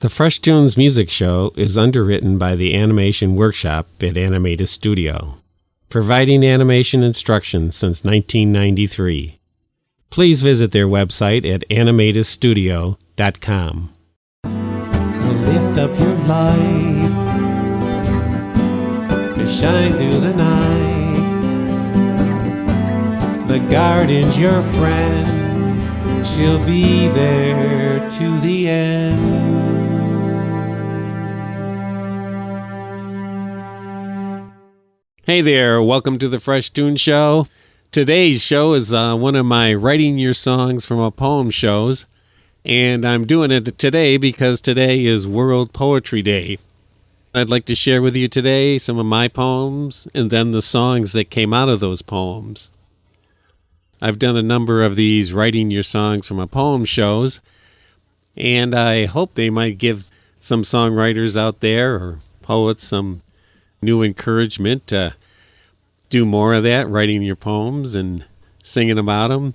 The Fresh Toones Music Show is underwritten by the Animation Workshop at Animated Studio, providing animation instruction since 1993. Please visit their website at animatedstudio.com. Lift up your light and shine through the night. The garden's your friend, she'll be there to the end. Hey there, welcome to the Fresh Toones Show. Today's show is one of my Writing Your Songs from a Poem shows, and I'm doing it today because today is World Poetry Day. I'd like to share with you today some of my poems and then the songs that came out of those poems. I've done a number of these Writing Your Songs from a Poem shows, and I hope they might give some songwriters out there or poets some new encouragement to do more of that, writing your poems and singing about them.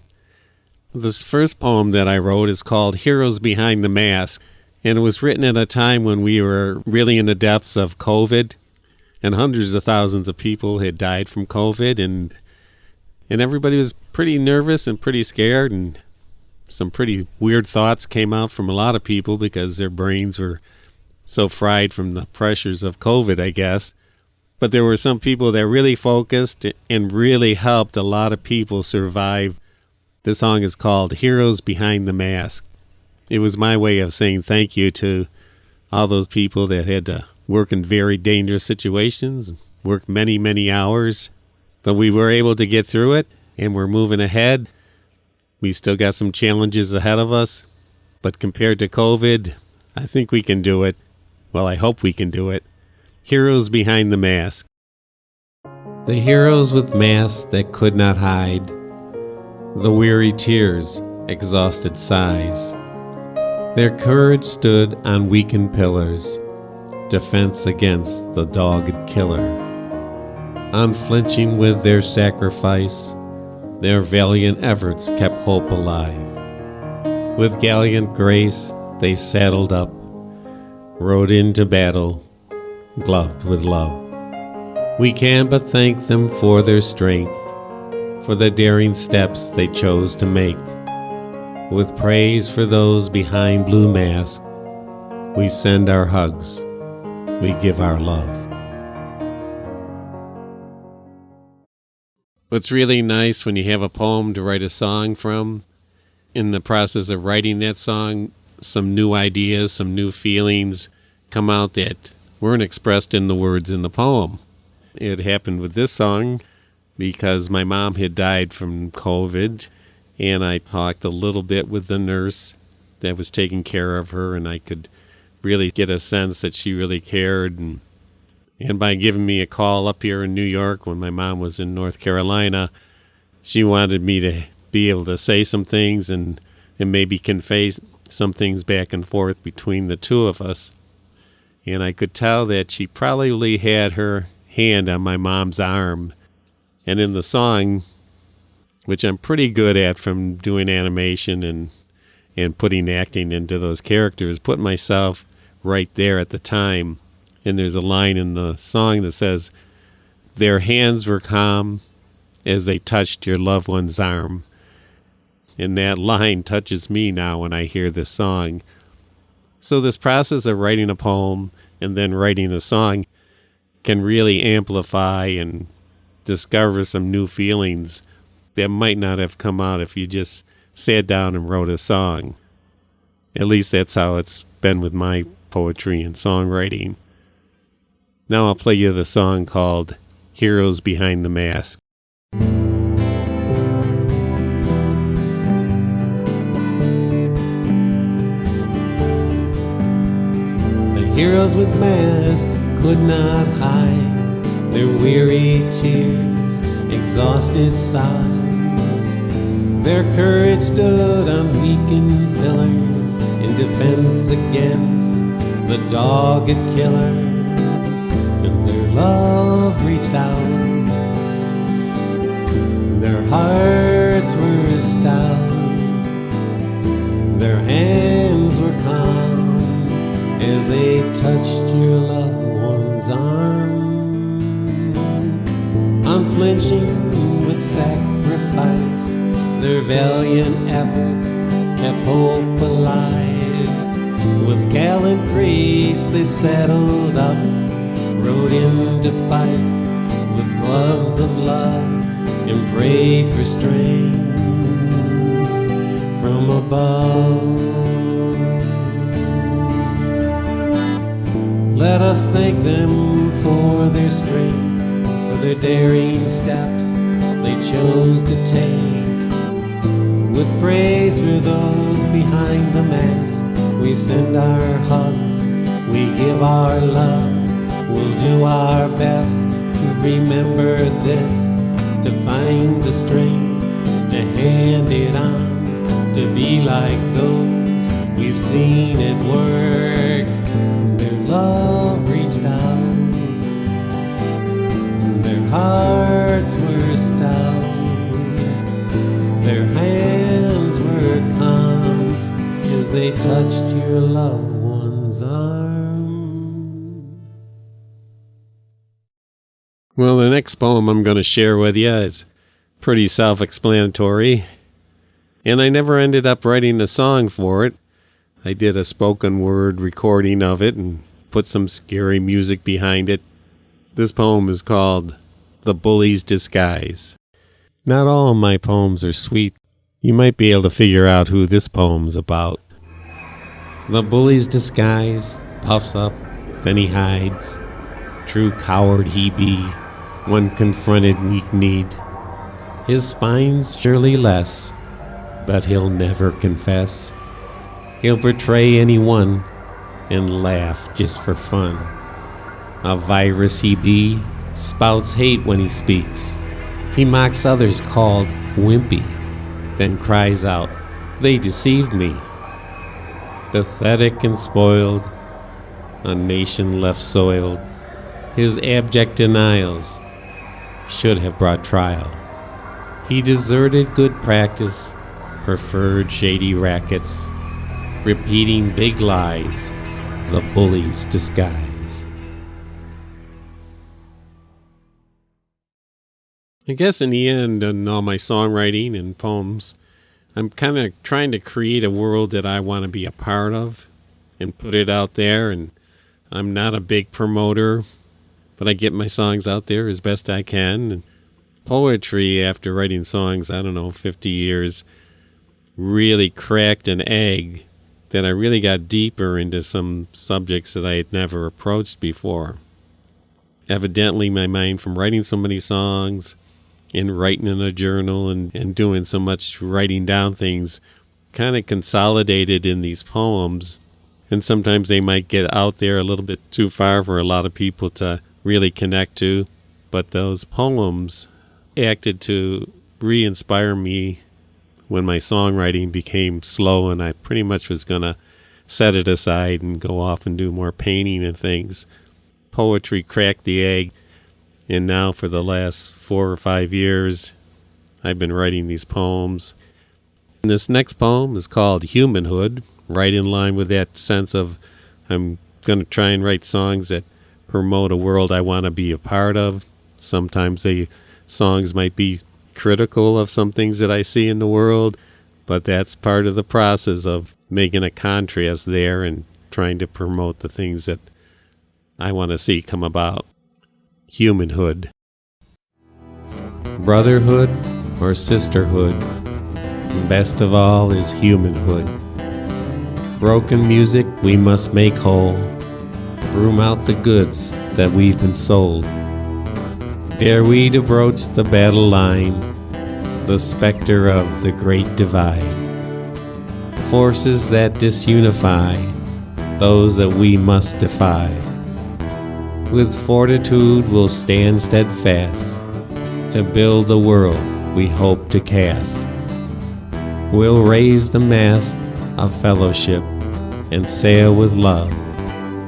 This first poem that I wrote is called Heroes Behind the Mask, and it was written at a time when we were really in the depths of COVID, and hundreds of thousands of people had died from COVID, and everybody was pretty nervous and pretty scared, and some pretty weird thoughts came out from a lot of people because their brains were so fried from the pressures of COVID, I guess. But there were some people that really focused and really helped a lot of people survive. This song is called Heroes Behind the Mask. It was my way of saying thank you to all those people that had to work in very dangerous situations, work many, many hours. But we were able to get through it, and we're moving ahead. We still got some challenges ahead of us. But compared to COVID, I think we can do it. Well, I hope we can do it. Heroes Behind the Mask. The heroes with masks that could not hide, the weary tears, exhausted sighs. Their courage stood on weakened pillars, defense against the dogged killer. Unflinching with their sacrifice, their valiant efforts kept hope alive. With gallant grace they saddled up, rode into battle, gloved with love. We can but thank them for their strength, for the daring steps they chose to make. With praise for those behind blue masks, we send our hugs, we give our love. It's really nice when you have a poem to write a song from. In the process of writing that song, some new ideas, some new feelings come out that weren't expressed in the words in the poem. It happened with this song because my mom had died from COVID, and I talked a little bit with the nurse that was taking care of her, and I could really get a sense that she really cared. And by giving me a call up here in New York when my mom was in North Carolina, she wanted me to be able to say some things and maybe convey some things back and forth between the two of us. And I could tell that she probably had her hand on my mom's arm. And in the song, which I'm pretty good at from doing animation and putting acting into those characters, put myself right there at the time. And there's a line in the song that says, "Their hands were calm as they touched your loved one's arm." And that line touches me now when I hear this song. So this process of writing a poem and then writing a song can really amplify and discover some new feelings that might not have come out if you just sat down and wrote a song. At least that's how it's been with my poetry and songwriting. Now I'll play you the song called Heroes Behind the Mask. Heroes with masks could not hide their weary tears, exhausted sighs. Their courage stood on weakened pillars in defense against the dogged killer. And their love reached out, their hearts were stout, their hands were calm as they touched your loved one's arm. Unflinching with sacrifice, their valiant efforts kept hope alive. With gallant grace they saddled up, rode in to fight with gloves of love, and prayed for strength from above. Let us thank them for their strength, for their daring steps they chose to take. With praise for those behind the mask, we send our hugs, we give our love. We'll do our best to remember this, to find the strength, to hand it on, to be like those we've seen at work. Their love reached out, their hearts were stout, their hands were calm as they touched your loved one's arm. Well, the next poem I'm going to share with you is pretty self-explanatory, and I never ended up writing a song for it. I did a spoken word recording of it and put some scary music behind it. This poem is called The Bully's Disguise. Not all of my poems are sweet. You might be able to figure out who this poem's about. The bully's disguise puffs up, then he hides. True coward he be, when confronted weak-kneed. His spine's surely less, but he'll never confess. He'll betray anyone and laugh just for fun. A virus he be, spouts hate when he speaks. He mocks others called wimpy, then cries out, "They deceived me." Pathetic and spoiled, a nation left soiled. His abject denials should have brought trial. He deserted good practice, preferred shady rackets, repeating big lies, the bully's disguise. I guess in the end, in all my songwriting and poems, I'm kind of trying to create a world that I want to be a part of and put it out there. And I'm not a big promoter, but I get my songs out there as best I can. And poetry, after writing songs, 50 years, really cracked an egg that I really got deeper into some subjects that I had never approached before. Evidently, my mind from writing so many songs and writing in a journal and doing so much writing down things kind of consolidated in these poems. And sometimes they might get out there a little bit too far for a lot of people to really connect to. But those poems acted to re-inspire me when my songwriting became slow and I pretty much was going to set it aside and go off and do more painting and things. Poetry cracked the egg, and now for the last 4 or 5 years, I've been writing these poems. And this next poem is called Humanhood, right in line with that sense of I'm going to try and write songs that promote a world I want to be a part of. Sometimes songs might be critical of some things that I see in the world, but that's part of the process of making a contrast there and trying to promote the things that I want to see come about. Humanhood. Brotherhood or sisterhood, best of all is humanhood. Broken music we must make whole, broom out the goods that we've been sold. Dare we to broach the battle line, the specter of the great divide. Forces that disunify, those that we must defy. With fortitude we'll stand steadfast, to build the world we hope to cast. We'll raise the mast of fellowship and sail with love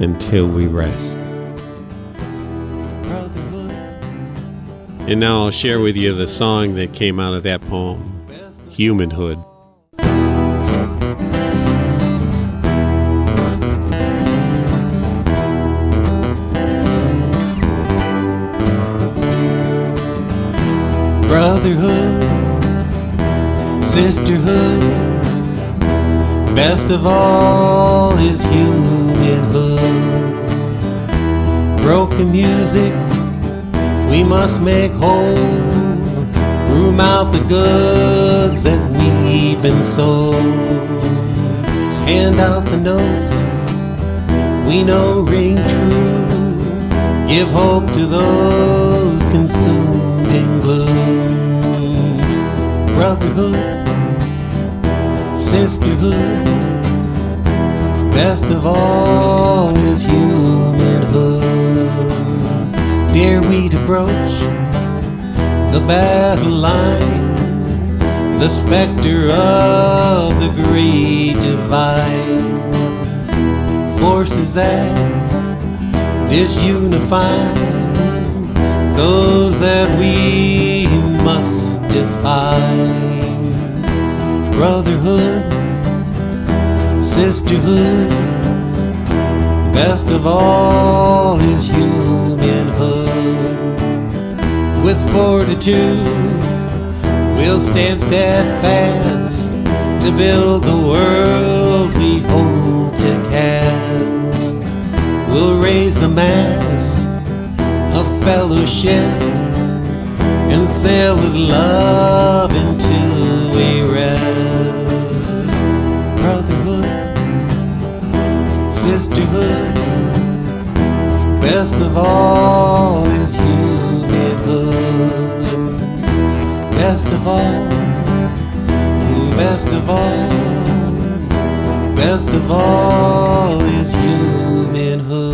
until we rest. And now I'll share with you the song that came out of that poem, Humanhood. brotherhood, sisterhood, best of all is humanhood. Broken music we must make whole, groom out the goods that we've been sold, hand out the notes we know ring true, give hope to those consumed in gloom. Brotherhood, sisterhood, best of all is humanhood. Dare we to broach the battle line, the specter of the great divide, forces that disunify those that we must defy. Brotherhood, sisterhood, best of all is humanhood. With fortitude we'll stand steadfast to build the world we hope to cast. We'll raise the mast of fellowship and sail with love until we rest. Brotherhood, sisterhood, best of all is humanhood. Best of all, best of all, best of all is humanhood.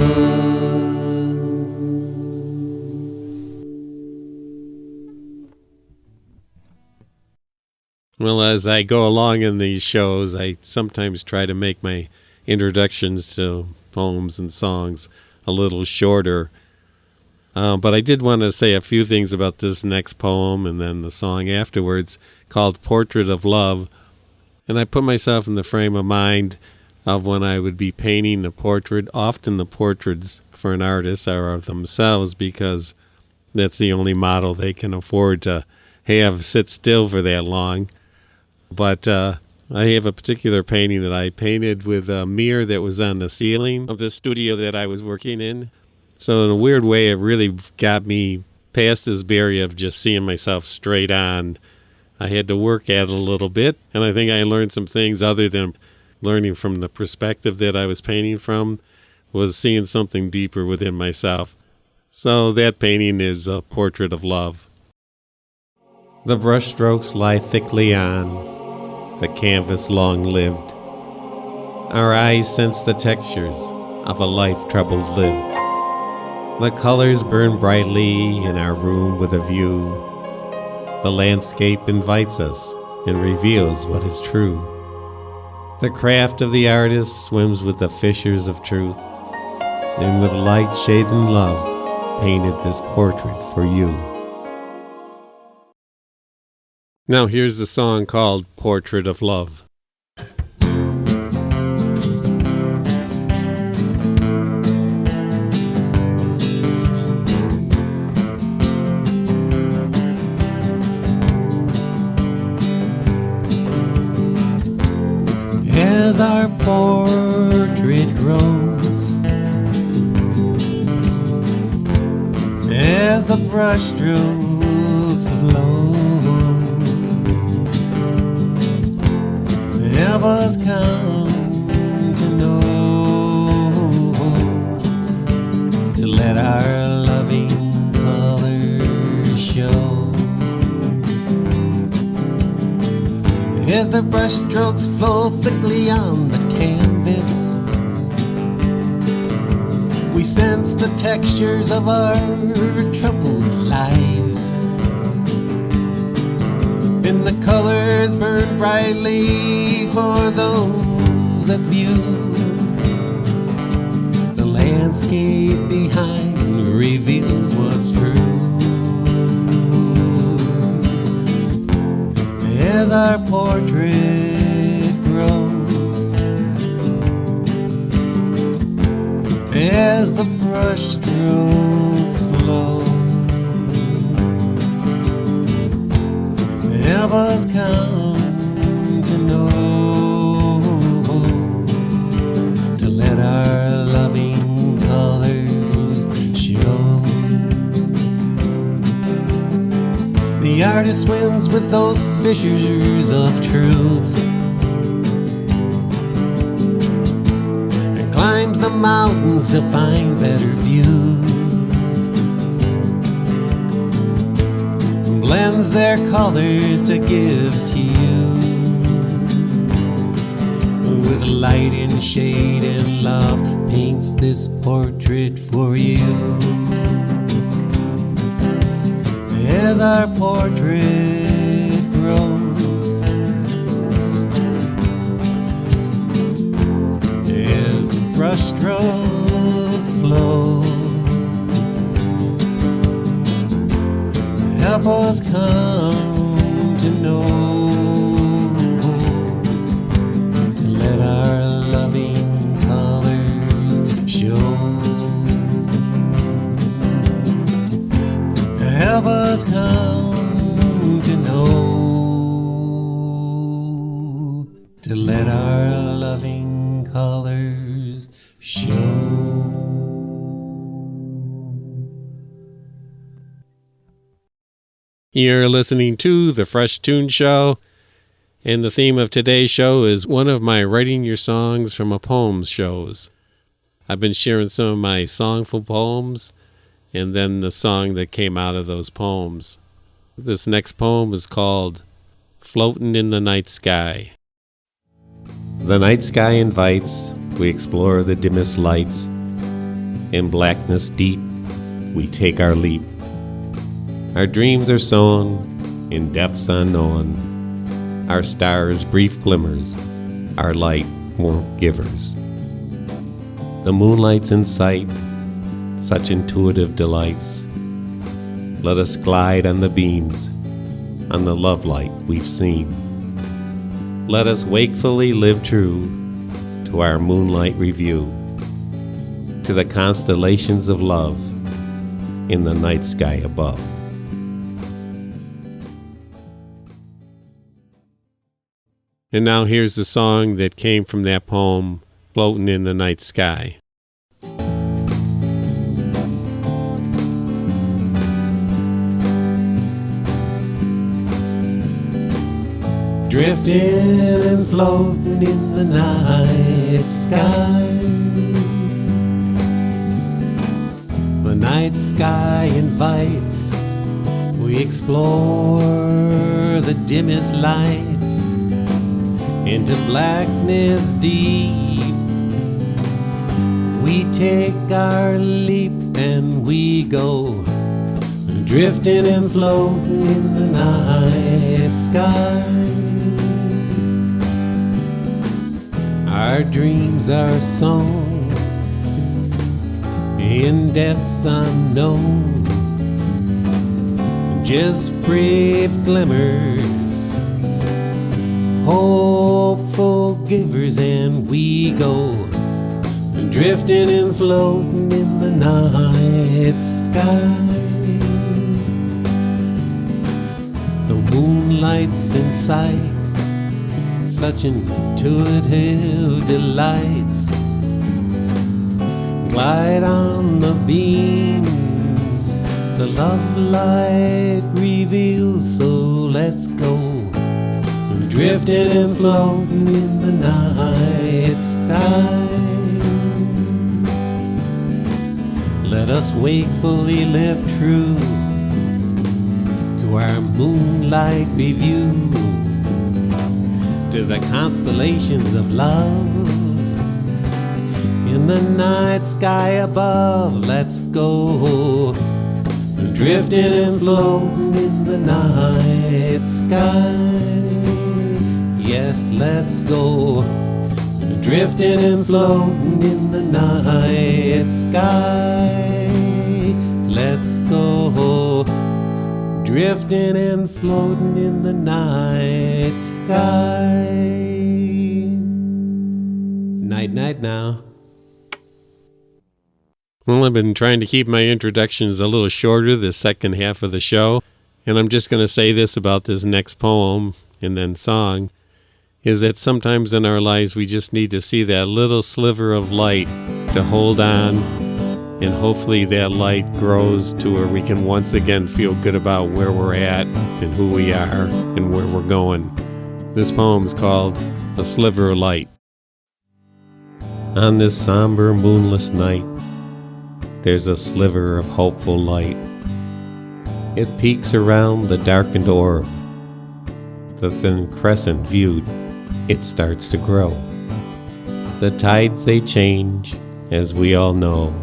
Well, as I go along in these shows, I sometimes try to make my introductions to poems and songs a little shorter. But I did want to say a few things about this next poem and then the song afterwards called Portrait of Love. And I put myself in the frame of mind of when I would be painting a portrait. Often the portraits for an artist are of themselves because that's the only model they can afford to have sit still for that long. But I have a particular painting that I painted with a mirror that was on the ceiling of the studio that I was working in. So in a weird way, it really got me past this barrier of just seeing myself straight on. I had to work at it a little bit, and I think I learned some things other than learning from the perspective that I was painting from, was seeing something deeper within myself. So that painting is a portrait of love. The brushstrokes lie thickly on the canvas long-lived. Our eyes sense the textures of a life troubled lived. The colors burn brightly in our room with a view. The landscape invites us and reveals what is true. The craft of the artist swims with the fissures of truth, and with light shaden love painted this portrait for you. Now here's the song called Portrait of Love. As our portrait grows, as the brushstrokes flow, help us come to know, to let our loving colors show. As the brushstrokes flow thickly on the canvas, we sense the textures of our troubled lives, and the colors burn brightly for those that view. The landscape behind reveals what's true. As our portrait grows, as the brushstrokes flow, Help us come to know, to let our loving colors show. The artist swims with those fissures of truth and climbs the mountains to find better views. Blends their colors to give to you, with light and shade and love paints this portrait for you. As our portrait grows, as the brush strokes flow, help us come to know, to let our loving colors show. Help us come to know, to let our loving colors show. You're listening to The Fresh Toones Show, and the theme of today's show is one of my Writing Your Songs from a Poems shows. I've been sharing some of my songful poems, and then the song that came out of those poems. This next poem is called Floatin' in the Night Sky. The night sky invites, we explore the dimmest lights. In blackness deep, we take our leap. Our dreams are sown in depths unknown. Our stars brief glimmers, our light warmth givers. The moonlight's in sight, such intuitive delights. Let us glide on the beams, on the love light we've seen. Let us wakefully live true to our moonlight review, to the constellations of love in the night sky above. And now here's the song that came from that poem, Floatin' in the Night Sky. Drifting and floating in the night sky. The night sky invites, we explore the dimmest lights. Into blackness deep, we take our leap and we go, drifting and floating in the night sky. Our dreams are sown in depths unknown, just brief glimmers, hopeful givers, and we go, drifting and floating in the night sky. The moonlight's in sight, such intuitive delights. Glide on the beams, the love light reveals, so let's go, drifting and floating in the night sky. Let us wakefully live true to our moonlight review, to the constellations of love in the night sky above. Let's go, drifting and floating in the night sky. Yes, let's go, drifting and floating in the night sky. Let's go, drifting and floating in the night sky. Night, night now. Well, I've been trying to keep my introductions a little shorter the second half of the show, And I'm just going to say this about this next poem and then song, is that sometimes in our lives we just need to see that little sliver of light to hold on, and hopefully that light grows to where we can once again feel good about where we're at and who we are and where we're going. This poem is called A Sliver of Light. On this somber moonless night, there's a sliver of hopeful light. It peeks around the darkened orb. The thin crescent viewed, it starts to grow. The tides they change, as we all know.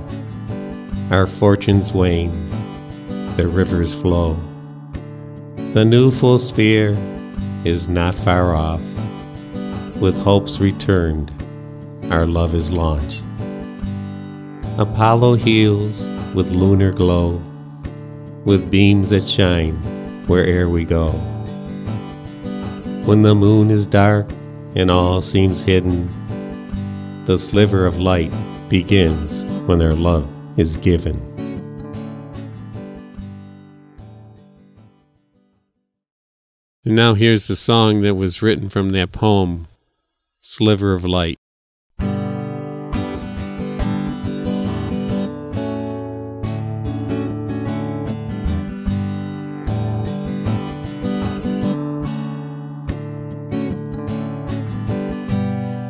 Our fortunes wane, the rivers flow. The new full sphere is not far off. With hopes returned, our love is launched. Apollo heals with lunar glow, with beams that shine where'er we go. When the moon is dark and all seems hidden, the sliver of light begins when our love is given. And now here's the song that was written from that poem, Sliver of Light.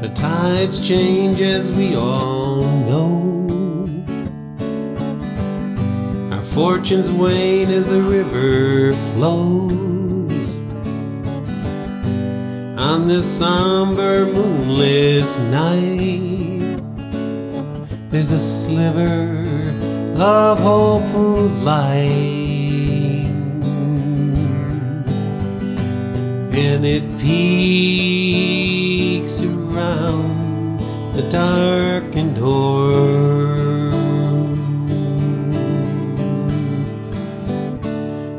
The tides change as we all know. Our fortunes wane as the river flows. On this somber moonless night, there's a sliver of hopeful light, and it peeks around the darkened orb.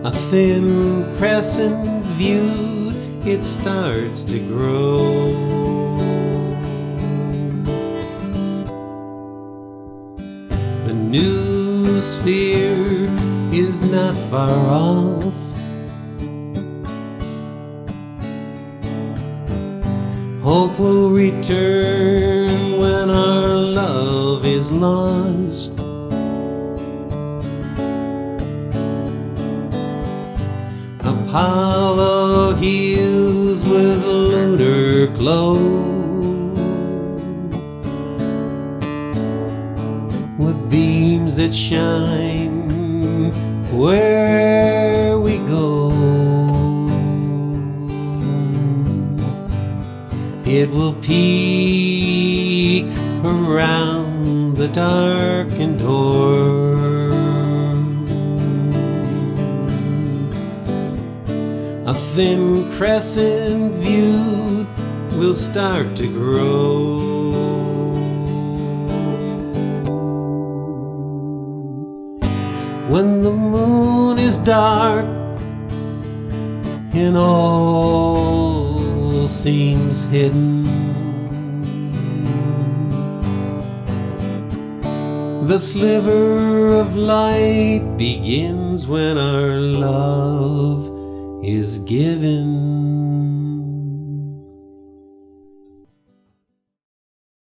A thin crescent viewed, it starts to grow. The new sphere is not far off. Hope will return when our love is launched. Apollo heals with lunar glow, with beams that shine where we go. It will peek around the darkened orb. A thin crescent viewed will start to grow. When the moon is dark and all seems hidden, the sliver of light begins when our love is given.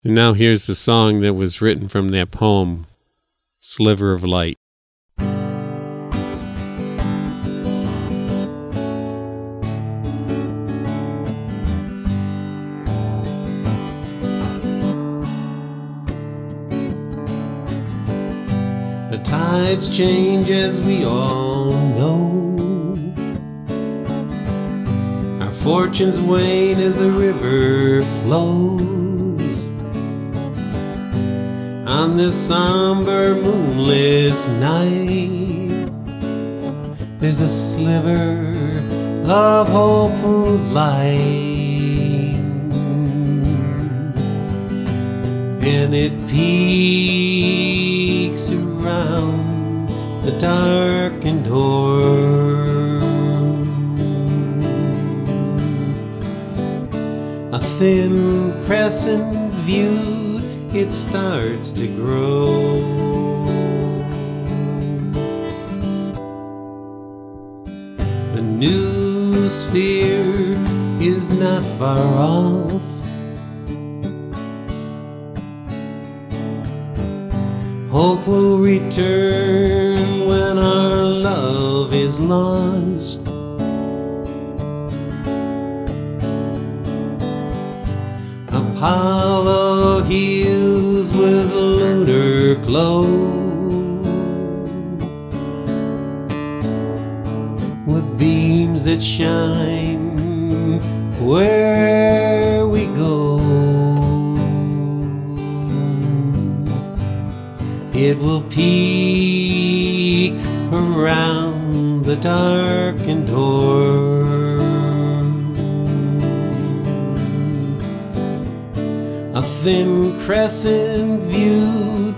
And now here's the song that was written from that poem, Sliver of Light. The tides change as we all know. Our fortunes wane as the river flows. On this somber moonless night, there's a sliver of hopeful light, and it peeks around the darkened orb. A thin crescent viewed, it starts to grow. new sphere is not far off. Hope will return when our love is launched. Apollo heals with lunar glow, with beams that shine where we go. It will peek around the darkened door. A thin crescent viewed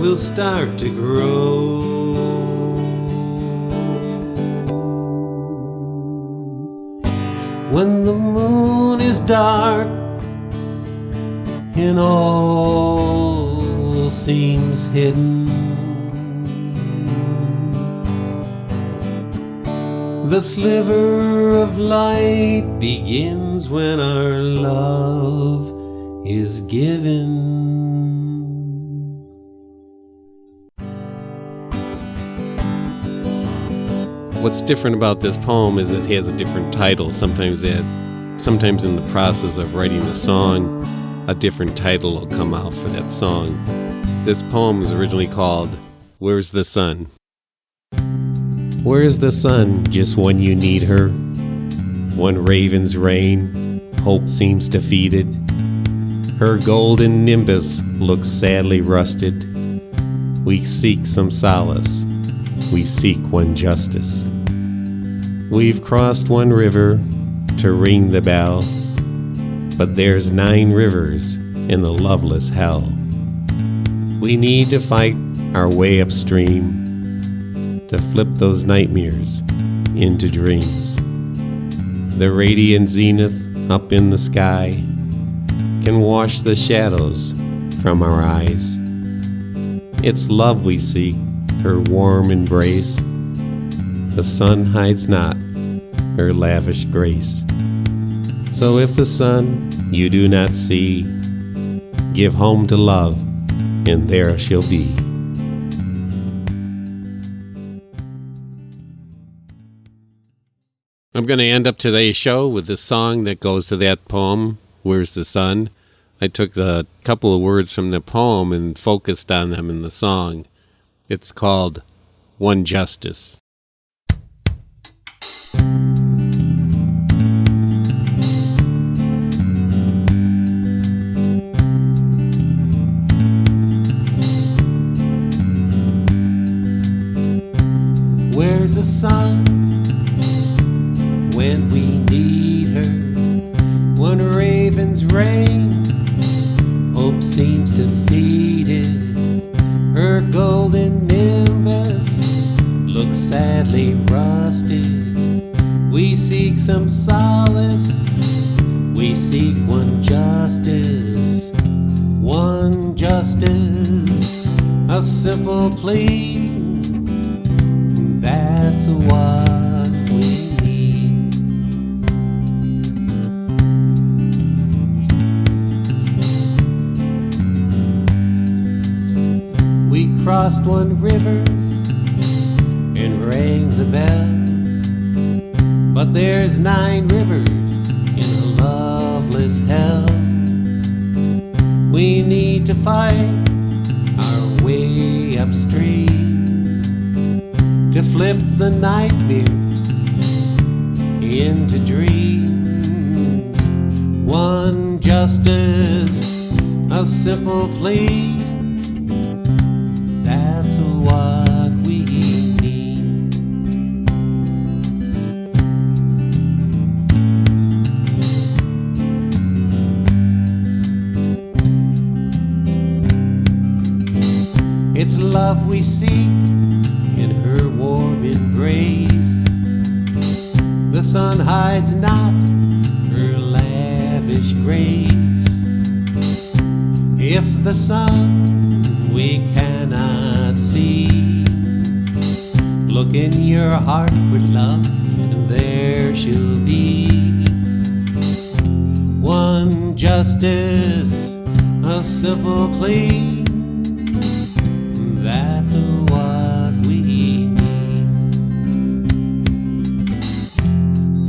will start to grow. When the moon is dark and all seems hidden, the sliver of light begins when our love is given. What's different about this poem is it has a different title. Sometimes in the process of writing a song, a different title will come out for that song. This poem was originally called Where's the Sun? Where's the sun just when you need her? One raven's reign, hope seems defeated. Her golden nimbus looks sadly rusted. We seek some solace, we seek one justice. We've crossed one river to ring the bell, but there's 9 rivers in the loveless hell. We need to fight our way upstream to flip those nightmares into dreams. The radiant zenith up in the sky can wash the shadows from our eyes. It's love we seek, her warm embrace. The sun hides not her lavish grace. So if the sun you do not see, give home to love, and there she'll be. I'm going to end up today's show with this song that goes to that poem, Where's the Sun? I took a couple of words from the poem and focused on them in the song. It's called One Justice. Where's the sun when we need her? One raven's reign, hope seems defeated. Her golden nimbus looks sadly rusted. We seek some solace, we seek one justice. One justice, a simple plea. That's what we need. We crossed one river and rang the bell, but there's 9 rivers in a loveless hell. We need to fight our way upstream to flip the nightmares into dreams. One justice, a simple plea. That's what we need. It's love we seek in her warm embrace. The sun hides not her lavish grace. If the sun we cannot see, look in your heart with love, and there she'll be. One justice, a simple plea. That's what we need.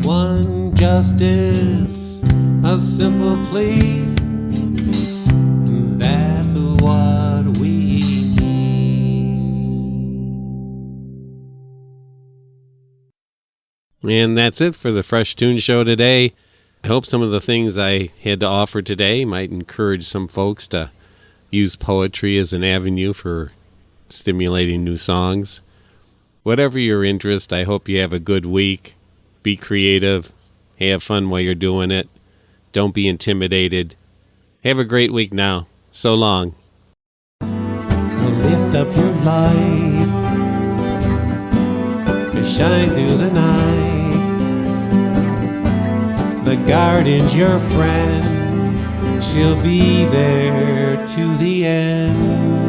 One justice, a simple plea. That's what we need. And that's it for the Fresh Toones Show today. I hope some of the things I had to offer today might encourage some folks to use poetry as an avenue for stimulating new songs. Whatever your interest, I hope you have a good week. Be creative. Have fun while you're doing it. Don't be intimidated. Have a great week now. So long. Lift up your light and shine through the night. The garden's your friend. She'll be there to the end.